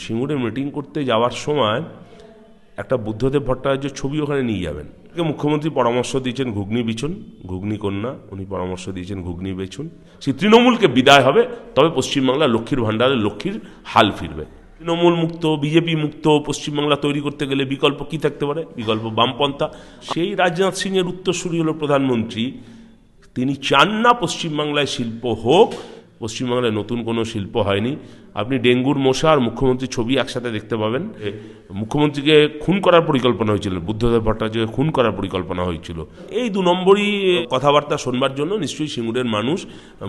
সিঙ্গুরে meeting করতে যাওয়ার সময় একটা বুদ্ধদেব ভট্টাচার্যের ছবি ওখানে নিয়ে যাবেন। মুখ্যমন্ত্রী পরামর্শ দিয়েছেন ঘুগনি বিছুন, ঘুগনি কন্যা উনি পরামর্শ দিয়েছেন ঘুগনি বেছুন। সেই তৃণমূলকে বিদায় হবে, তবে পশ্চিমবাংলা লক্ষ্মীর ভাণ্ডারে লক্ষ্মীর হাল ফিরবে। তৃণমূল মুক্ত, বিজেপি মুক্ত পশ্চিমবাংলা তৈরি করতে গেলে বিকল্প কি থাকতে পারে? বিকল্প বামপন্থা। সেই রাজনাথ সিংয়ের উত্তরসূরি হল প্রধানমন্ত্রী। তিনি চান না পশ্চিমবাংলায় শিল্প হোক। পশ্চিমবাংলায় নতুন কোনো শিল্প হয়নি। আপনি ডেঙ্গুর মশা আর মুখ্যমন্ত্রীর ছবি একসাথে দেখতে পাবেন। মুখ্যমন্ত্রীকে খুন করার পরিকল্পনা হয়েছিল, বুদ্ধদেব ভট্টাচার্যকে খুন করার পরিকল্পনা হয়েছিল। এই দু নম্বরই কথাবার্তা শোনবার জন্য নিশ্চয়ই সিঙ্গুরের মানুষ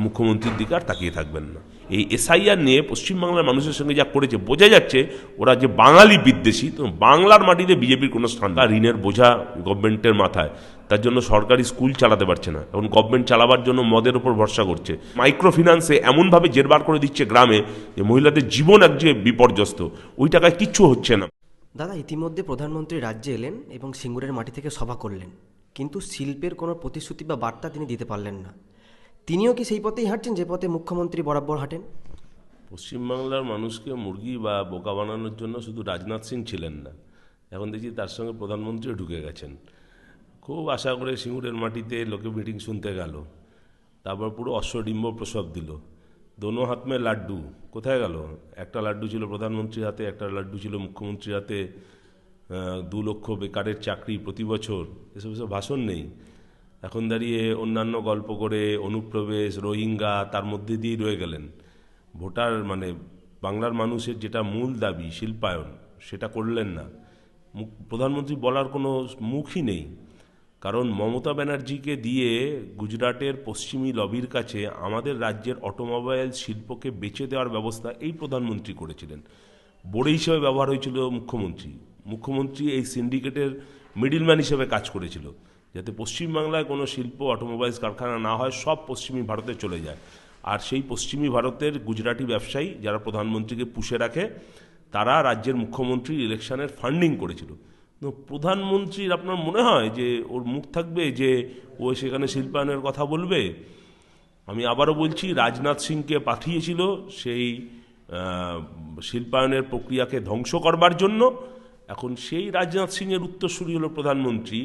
মুখ্যমন্ত্রীর দিকে আর তাকিয়ে থাকবেন না। এই এসআইআর নিয়ে পশ্চিমবাংলার মানুষের সঙ্গে যা করেছে বোঝা যাচ্ছে ওরা যে বাঙালি বিদ্বেষী। তো বাংলার মাটিতে বিজেপির কোনো স্থান না। ঋণের বোঝা গভর্নমেন্টের মাথায়, তার জন্য সরকারি স্কুল চালাতে পারছে না। এখন গভর্নমেন্ট চালাবার জন্য মদের উপর ভরসা করছে। মাইক্রো ফিন্যান্সে এমনভাবে জেরবার করে দিচ্ছে গ্রামে যে মহিলাদের জীবন এক যে বিপর্যস্ত, ওই টাকায় কিচ্ছু হচ্ছে না। দাদা, ইতিমধ্যে প্রধানমন্ত্রী রাজ্যে এলেন এবং সিঙ্গুরের মাটি থেকে সভা করলেন, কিন্তু শিল্পের কোনো প্রতিশ্রুতি বা বার্তা তিনি দিতে পারলেন না। তিনিও কি সেই পথেই হাঁটছেন যে পথে মুখ্যমন্ত্রী বরাবর হাঁটেন? পশ্চিমবাংলার মানুষকে মুরগি বা বোকা বানানোর জন্য শুধু রাজনাথ সিং ছিলেন না, এখন দেখছি তার সঙ্গে প্রধানমন্ত্রীও ঢুকে গেছেন। খুব আশা করে সিঙ্গুরের মাটিতে লোকে মিটিং শুনতে গেল, তারপর পুরো অশ্বডিম্ব প্রসব দিল। দোনো হাত মে লাড্ডু কোথায় গেল? একটা লাড্ডু ছিল প্রধানমন্ত্রীর হাতে, একটা লাড্ডু ছিল মুখ্যমন্ত্রীর হাতে। 2 লক্ষ বেকারের চাকরি প্রতি বছর, এসব ভাষণ নেই। এখন দাঁড়িয়ে অন্যান্য গল্প করে অনুপ্রবেশ, রোহিঙ্গা তার মধ্যে দিয়েই রয়ে গেলেন। ভোটার মানে বাংলার মানুষের যেটা মূল দাবি শিল্পায়ন, সেটা করলেন না। প্রধানমন্ত্রী বলার কোনো মুখই নেই। কারণ মমতা ব্যানার্জিকে দিয়ে গুজরাটের পশ্চিমী লবির কাছে আমাদের রাজ্যের অটোমোবাইল শিল্পকে বেচে দেওয়ার ব্যবস্থা এই প্রধানমন্ত্রী করেছিলেন। বোর্ড হিসেবে ব্যবহার হয়েছিল মুখ্যমন্ত্রী। মুখ্যমন্ত্রী এই সিন্ডিকেটের মিডিলম্যান হিসেবে কাজ করেছিল, যাতে পশ্চিমবাংলায় কোনো শিল্প অটোমোবাইলস কারখানা না হয়, সব পশ্চিমী ভারতে চলে যায়। আর সেই পশ্চিমী ভারতের গুজরাটি ব্যবসায়ী যারা প্রধানমন্ত্রীকে পুষে রাখে, তারা রাজ্যের মুখ্যমন্ত্রীর ইলেকশনের ফান্ডিং করেছিল। প্রধানমন্ত্রীর আপনার মনে হয় যে ওর মুখ থাকবে যে ও সেখানে শিল্পায়নের কথা বলবে? আমি আবারও বলছি, রাজনাথ সিংকে পাঠিয়েছিল সেই শিল্পায়নের প্রক্রিয়াকে ধ্বংস করবার জন্য। এখন সেই রাজনাথ সিংয়ের উত্তরসূরি হল প্রধানমন্ত্রী।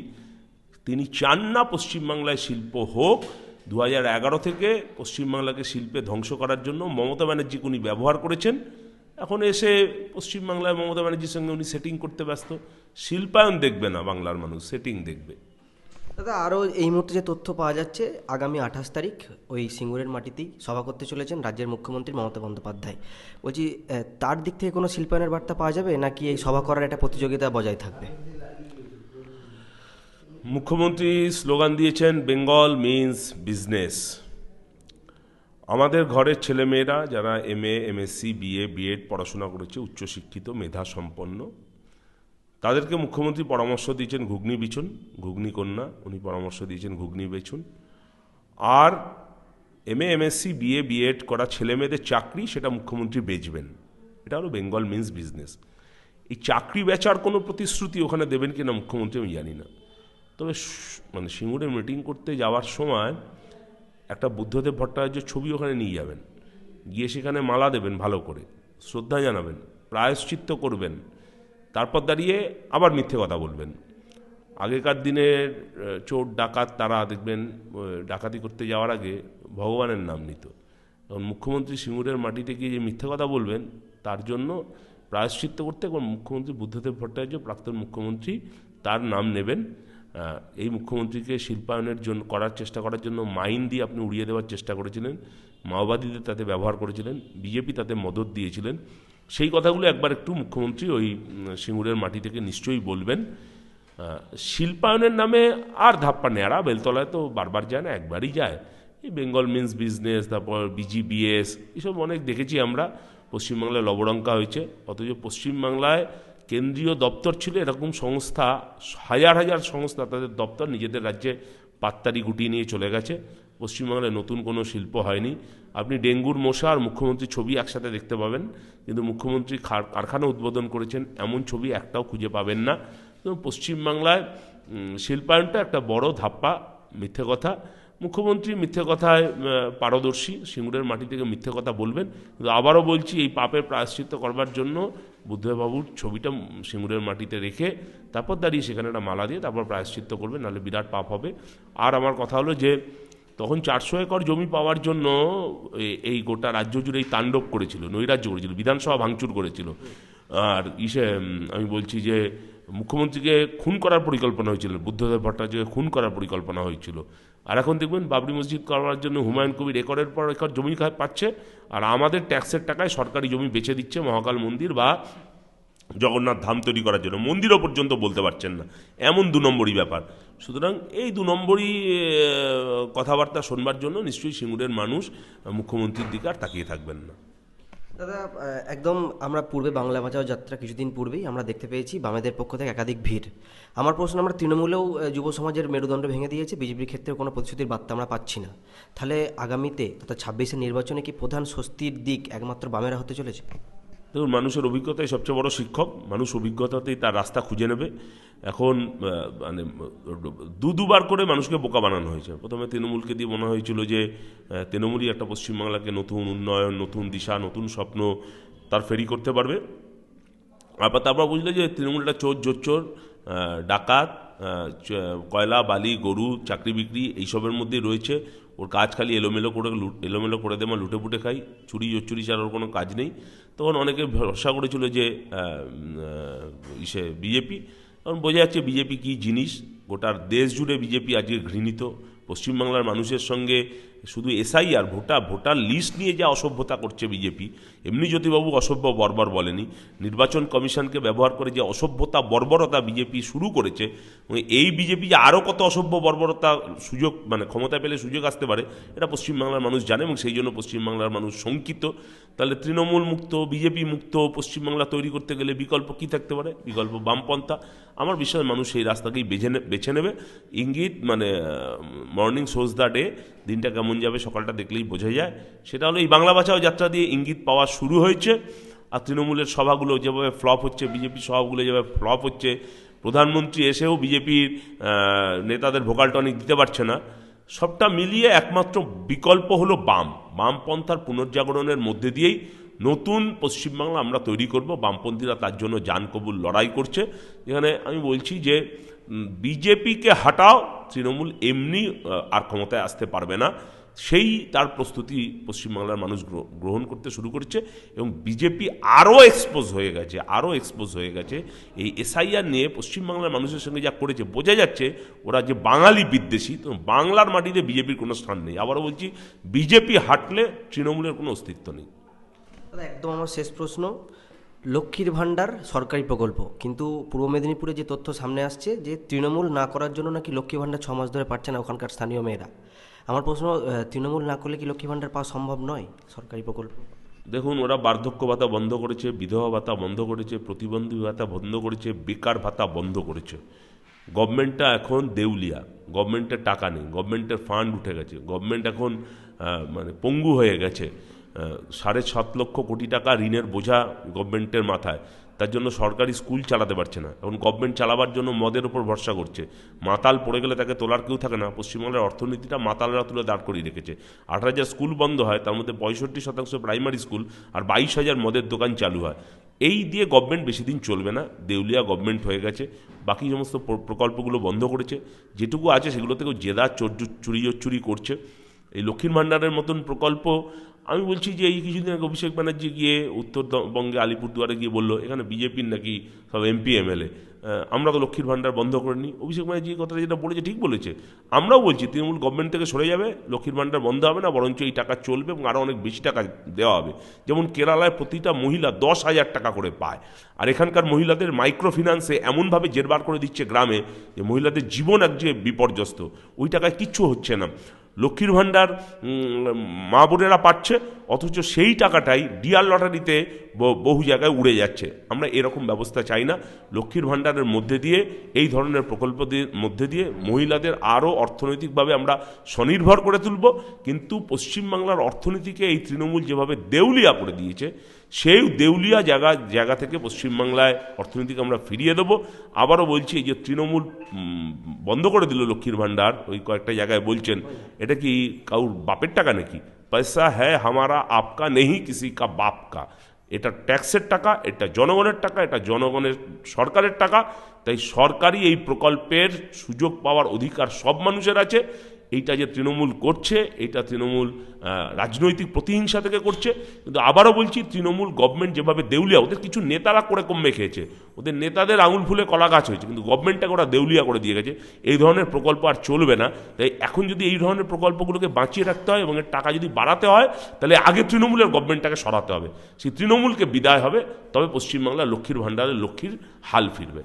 তিনি চান না পশ্চিমবাংলায় শিল্প হোক। 2011 থেকে পশ্চিমবাংলাকে শিল্পে ধ্বংস করার জন্য মমতা ব্যানার্জিকে উনি ব্যবহার করেছেন। এখন এসে পশ্চিমবাংলায় মমতা ব্যানার্জির সঙ্গে উনি সেটিং করতে ব্যস্ত। শিল্পায়ন দেখবে না বাংলার মানুষ, সেটিং দেখবে। দাদা, আরও এই মুহূর্তে যে তথ্য পাওয়া যাচ্ছে, আগামী 28 তারিখ ওই সিঙ্গুরের মাটিতেই সভা করতে চলেছেন রাজ্যের মুখ্যমন্ত্রী মমতা বন্দ্যোপাধ্যায়। বলছি, তার দিক থেকে কোনো শিল্পায়নের বার্তা পাওয়া যাবে, নাকি এই সভা করার একটা প্রতিযোগিতা বজায় থাকবে? মুখ্যমন্ত্রী স্লোগান দিয়েছেন, বেঙ্গল মিন্স বিজনেস। আমাদের ঘরের ছেলেমেয়েরা যারা MA, MSc, BA, B.Ed পড়াশোনা করেছে, উচ্চশিক্ষিত মেধা সম্পন্ন, তাদেরকে মুখ্যমন্ত্রী পরামর্শ দিয়েছেন ঘুগনি বিছুন, ঘুগনি কন্যা উনি পরামর্শ দিয়েছেন ঘুগনি বেছুন। আর MA, MSc, BA, B.Ed করা ছেলেমেয়েদের চাকরি সেটা মুখ্যমন্ত্রী বেচবেন। এটা হলো বেঙ্গল মিন্স বিজনেস। এই চাকরি বেচার কোনো প্রতিশ্রুতি ওখানে দেবেন কিনা মুখ্যমন্ত্রী আমি জানি না। তবে মানে সিঙ্গুরে মিটিং করতে যাওয়ার সময় একটা বুদ্ধদেব ভট্টাচার্যের ছবি ওখানে নিয়ে যাবেন, গিয়ে সেখানে মালা দেবেন, ভালো করে শ্রদ্ধা জানাবেন, প্রায়শ্চিত্ত করবেন, তারপর দাঁড়িয়ে আবার মিথ্যে কথা বলবেন। আগেকার দিনের চোর ডাকাত তারা দেখবেন ডাকাতি করতে যাওয়ার আগে ভগবানের নাম নিত। এখন মুখ্যমন্ত্রী সিঙ্গুরের মাটিতে গিয়ে যে মিথ্যে কথা বলবেন, তার জন্য প্রায়শ্চিত্ত করতে এখন মুখ্যমন্ত্রী বুদ্ধদেব ভট্টাচার্য, প্রাক্তন মুখ্যমন্ত্রী, তার নাম নেবেন। এই মুখ্যমন্ত্রীকে শিল্পায়নের জন্য চেষ্টা করার জন্য মাইন দিয়ে আপনি উড়িয়ে দেওয়ার চেষ্টা করেছিলেন, মাওবাদীদের তাতে ব্যবহার করেছিলেন, বিজেপি তাতে মদত দিয়েছিলেন। সেই কথাগুলো একবার একটু মুখ্যমন্ত্রী ওই সিঙ্গুরের মাটি থেকে নিশ্চয়ই বলবেন। শিল্পায়নের নামে আর ধাপ্পা নেড়া বেলতলায় তো বারবার যায় না, একবারই যায়। এই বেঙ্গল মিন্স বিজনেস, তারপর BGBS, এসব অনেক দেখেছি আমরা। পশ্চিমবাংলায় লবডঙ্কা হয়েছে, অথচ পশ্চিমবাংলায় কেন্দ্রীয় দপ্তর ছিল এরকম সংস্থা, হাজার হাজার সংস্থা তাদের দপ্তর নিজেদের রাজ্যে পাত্তারি গুটিয়ে নিয়ে চলে গেছে। পশ্চিমবাংলায় নতুন কোনো শিল্প হয়নি। আপনি ডেঙ্গুর মশা আর মুখ্যমন্ত্রীর ছবি একসাথে দেখতে পাবেন, কিন্তু মুখ্যমন্ত্রী কারখানা উদ্বোধন করেছেন এমন ছবি একটাও খুঁজে পাবেন না। তো পশ্চিমবাংলায় শিল্পায়নটা একটা বড় ধাপ্পা, মিথ্যে কথা। এবং মুখ্যমন্ত্রী সিঙ্গুরের মাটি থেকে নিশ্চয়ই বলবেন। শিল্পায়নের নামে আর ধাপ্পা নেড়া বেলতলায় তো বারবার যায় না, একবারই যায়। এই বেঙ্গল মিন্স বিজনেস। শিল্পায়নের নামে আর ধাপ্পা নেড়া বেলতলায় তো বারবার যায় না, একবারই যায়। মুখ্যমন্ত্রী মিথ্যে কথায় পারদর্শী, সিঙ্গুরের মাটি থেকে মিথ্যে কথা বলবেন। কিন্তু আবারও বলছি, এই পাপের প্রায়শ্চিত্ত করবার জন্য বুদ্ধদেববাবুর ছবিটা সিঙ্গুরের মাটিতে রেখে তারপর দাঁড়িয়ে সেখানে একটা মালা দিয়ে তারপর প্রায়শ্চিত্ত করবেন, নাহলে বিরাট পাপ হবে। আর আমার কথা হলো যে তখন 400 একর জমি পাওয়ার জন্য এই গোটা রাজ্য জুড়ে এই তাণ্ডব করেছিল, নৈরাজ্য করেছিল, বিধানসভা ভাঙচুর করেছিল। আর আমি বলছি যে মুখ্যমন্ত্রীকে খুন করার পরিকল্পনা হয়েছিল, বুদ্ধদেব ভট্টাচার্যকে খুন করার পরিকল্পনা হয়েছিল। আর এখন দেখবেন বাবরি মসজিদ করার জন্য হুমায়ুন কবির একরের পর একর জমি পাচ্ছে, আর আমাদের ট্যাক্সের টাকায় সরকারি জমি বেচে দিচ্ছে মহাকাল মন্দির বা জগন্নাথ ধাম তৈরি করার জন্য। মন্দিরও পর্যন্ত বলতে পারছেন না, এমন 2 নম্বরই ব্যাপার। সুতরাং এই 2 নম্বরই কথাবার্তা শোনবার জন্য নিশ্চয়ই সিঙ্গুরের মানুষ মুখ্যমন্ত্রীর দিকে আর তাকিয়ে থাকবেন না। দাদা, একদম আমরা পূর্বে বাংলা বাঁচাও যাত্রা কিছুদিন পূর্বেই আমরা দেখতে পেয়েছি বামেদের পক্ষ থেকে একাধিক ভিড়। আমার প্রশ্ন, আমরা তৃণমূলেও যুব সমাজের মেরুদণ্ড ভেঙে দিয়েছে, বিজেপির ক্ষেত্রে কোনো প্রতিশ্রুতির বার্তা আমরা পাচ্ছি না। তাহলে আগামীতে তথা 26-এর নির্বাচনে কি প্রধান স্বস্তির দিক একমাত্র বামেরা হতে চলেছে? দেখুন, মানুষের অভিজ্ঞতাই সবচেয়ে বড় শিক্ষক। মানুষ অভিজ্ঞতাতেই তার রাস্তা খুঁজে নেবে। এখন মানে দুবার করে মানুষকে বোকা বানানো হয়েছে। প্রথমে তৃণমূলকে দিয়ে মনে হয়েছিল যে তৃণমূলই একটা পশ্চিমবাংলাকে নতুন উন্নয়ন, নতুন দিশা, নতুন স্বপ্ন তার ফেরি করতে পারবে। আবার তারপর বুঝলে যে তৃণমূলটা চোর, জোচ্চোর, ডাকাত, কয়লা, বালি, গরু, চাকরি বিক্রি এইসবের মধ্যেই রয়েছে। ওর কাজ খালি এলোমেলো করে দেওয়া, লুটে পুটে খাই, চুরি চুরি ছাড়া ওর কোনো কাজ নেই। তখন অনেকে ভরসা করেছিল যে বিজেপি, কারণ বোঝা যাচ্ছে বিজেপি কী জিনিস। গোটার দেশ জুড়ে বিজেপি আজকে ঘৃণিত। পশ্চিমবাংলার মানুষের সঙ্গে শুধু এসআইআর ভোটার লিস্ট নিয়ে যা অসভ্যতা করছে বিজেপি, এমনি জ্যোতিবাবু অসভ্য বর্বর বলেনি। নির্বাচন কমিশনকে ব্যবহার করে যে অসভ্যতা বর্বরতা বিজেপি শুরু করেছে, এই বিজেপি যে আরও কত অসভ্য বর্বরতা সুযোগ মানে ক্ষমতা পেলে সুযোগ আসতে পারে, এটা পশ্চিমবাংলার মানুষ জানে, এবং সেই জন্য পশ্চিমবাংলার মানুষ শঙ্কিত। তাহলে তৃণমূল মুক্ত, বিজেপি মুক্ত পশ্চিমবাংলা তৈরি করতে গেলে বিকল্প কী থাকতে পারে? বিকল্প বামপন্থা। আমার বিশ্বাস মানুষ সেই রাস্তাকেই বেছে নেবে। ইঙ্গিত মানে মর্নিং শোজ দ্য ডে, দিনটা কেমন যাবে সকালটা দেখলেই বোঝা যায়। সেটা হলো এই বাংলা বাঁচাও যাত্রা দিয়ে ইঙ্গিত পাওয়া শুরু হয়েছে। আর তৃণমূলের সভাগুলো যেভাবে ফ্লপ হচ্ছে, বিজেপির সভাগুলো যেভাবে ফ্লপ হচ্ছে, প্রধানমন্ত্রী এসেও বিজেপির নেতাদের ভোকাল টনিক দিতে পারছে না, সবটা মিলিয়ে একমাত্র বিকল্প হলো বামপন্থার পুনর্জাগরণের মধ্যে দিয়েই নতুন পশ্চিমবাংলা আমরা তৈরি করব। বামপন্থীরা তার জন্য জান কবুল লড়াই করছে। এখানে আমি বলছি যে বিজেপিকে হাটাও, তৃণমূল এমনি আর ক্ষমতায় আসতে পারবে না, সেই তার প্রস্তুতি পশ্চিমবাংলার মানুষ গ্রহণ করতে শুরু করেছে। এবং বিজেপি আরও এক্সপোজ হয়ে গেছে এই এসআইআর নিয়ে। পশ্চিমবাংলার মানুষের সঙ্গে যা করেছে বোঝা যাচ্ছে ওরা যে বাঙালি বিদ্বেষী। তো বাংলার মাটিতে বিজেপির কোনো স্থান নেই। আবারও বলছি, বিজেপি হাঁটলে তৃণমূলের কোনো অস্তিত্ব নেই। একদম আমার শেষ প্রশ্ন, লক্ষ্মীর ভাণ্ডার সরকারি প্রকল্প, কিন্তু পূর্ব মেদিনীপুরে যে তথ্য সামনে আসছে যে তৃণমূল না করার জন্য নাকি লক্ষ্মী ভাণ্ডার 6 মাস ধরে পাচ্ছে না ওখানকার স্থানীয় মেয়েরা। আমার প্রশ্ন, তৃণমূল না করলে কি লক্ষ্মী ভাণ্ডার পাওয়া সম্ভব নয় সরকারি প্রকল্প? দেখুন, ওরা বার্ধক্য ভাতা বন্ধ করেছে, বিধবা ভাতা বন্ধ করেছে, প্রতিবন্ধী ভাতা বন্ধ করেছে, বেকার ভাতা বন্ধ করেছে। গভর্নমেন্টটা এখন দেউলিয়া, গভর্নমেন্টের টাকা নেই, গভর্নমেন্টের ফান্ড উঠে গেছে, গভর্নমেন্ট এখন মানে পঙ্গু হয়ে গেছে। 7.5 লক্ষ কোটি টাকা ঋণের বোঝা গভর্নমেন্টের মাথায়। তার জন্য সরকারি স্কুল চালাতে পারছে না। এখন গভর্নমেন্ট চালাবার জন্য মদের উপর ভরসা করছে। মাতাল পড়ে গেলে তাকে তোলার কেউ থাকে না। পশ্চিমবাংলার অর্থনীতিটা মাতালরা তুলে দাঁড় করিয়ে রেখেছে। 8,000 স্কুল বন্ধ হয়, তার মধ্যে 65% প্রাইমারি স্কুল, আর 22,000 মদের দোকান চালু হয়। এই দিয়ে গভর্নমেন্ট বেশি দিন চলবে না, দেউলিয়া গভর্নমেন্ট হয়ে গেছে। বাকি সমস্ত প্রকল্পগুলো বন্ধ করেছে, যেটুকু আছে সেগুলো থেকেও জেদা চুরি করছে। এই লক্ষ্মীর ভাণ্ডারের মতন প্রকল্প, আমি বলছি যে এই কিছুদিন আগে অভিষেক ব্যানার্জি গিয়ে উত্তরবঙ্গে আলিপুরদুয়ারে গিয়ে বললো এখানে বিজেপির নাকি সব এমপি এমএলএ, আমরা তো লক্ষ্মীর ভাণ্ডার বন্ধ করিনি। অভিষেক ব্যানার্জি কথাটা যেটা বলেছে ঠিক বলেছে। আমরাও বলছি তৃণমূল গভর্নমেন্ট থেকে সরে যাবে, লক্ষ্মীর ভাণ্ডার বন্ধ হবে না, বরঞ্চ এই টাকা চলবে এবং আরও অনেক বেশি টাকা দেওয়া হবে। যেমন কেরালায় প্রতিটা মহিলা 10,000 টাকা করে পায়, আর এখানকার মহিলাদের মাইক্রো ফিন্যান্সে এমনভাবে জেরবার করে দিচ্ছে গ্রামে যে মহিলাদের জীবন এক যে বিপর্যস্ত, ওই টাকায় কিচ্ছু হচ্ছে না। লক্ষ্মীর ভাণ্ডার মা বোনেরা পাচ্ছে, অথচ সেই টাকাটাই ডিয়ার লটারিতে বহু জায়গায় উড়ে যাচ্ছে। আমরা এরকম ব্যবস্থা চাই না। লক্ষ্মীর ভাণ্ডারের মধ্যে দিয়ে, এই ধরনের প্রকল্পের মধ্যে দিয়ে মহিলাদের আরও অর্থনৈতিকভাবে আমরা স্বনির্ভর করে তুলব। কিন্তু পশ্চিমবাংলার অর্থনীতিকে এই তৃণমূল যেভাবে দেউলিয়া করে দিয়েছে, সেই দেউলিয়া জায়গা থেকে পশ্চিমবাংলায় অর্থনীতিকে আমরা ফিরিয়ে দেবো। আবারও বলছি, এই যে তৃণমূল বন্ধ করে দিল লক্ষ্মীর ভাণ্ডার, ওই কয়েকটা জায়গায় বলছেন, এটা কি কারুর বাপের টাকা নাকি? পয়সা হ্যাঁ হামারা আপকা নেই কিসি কা বাপ কা। এটা ট্যাক্সের টাকা, এটা জনগণের টাকা, এটা জনগণের সরকারের টাকা। তাই সরকারি এই প্রকল্পের সুযোগ পাওয়ার অধিকার সব মানুষের আছে। এইটা যে তৃণমূল করছে, এটা তৃণমূল রাজনৈতিক প্রতিহিংসা থেকে করছে। কিন্তু আবারও বলছি, তৃণমূল গভর্নমেন্ট যেভাবে দেউলিয়া, ওদের কিছু নেতারা করে কমবে খেয়েছে, ওদের নেতাদের আঙুল ফুলে কলা গাছ হয়েছে, কিন্তু গভর্নমেন্টটাকে ওরা দেউলিয়া করে দিয়ে গেছে। এই ধরনের প্রকল্প আর চলবে না। তাই এখন যদি এই ধরনের প্রকল্পগুলোকে বাঁচিয়ে রাখতে হয় এবং এর টাকা যদি বাড়াতে হয়, তাহলে আগে তৃণমূলের গভর্নমেন্টটাকে সরাতে হবে, সেই তৃণমূলকে বিদায় হবে, তবে পশ্চিমবাংলা লক্ষ্মীর ভাণ্ডারের লক্ষ্মীর হাল ফিরবে।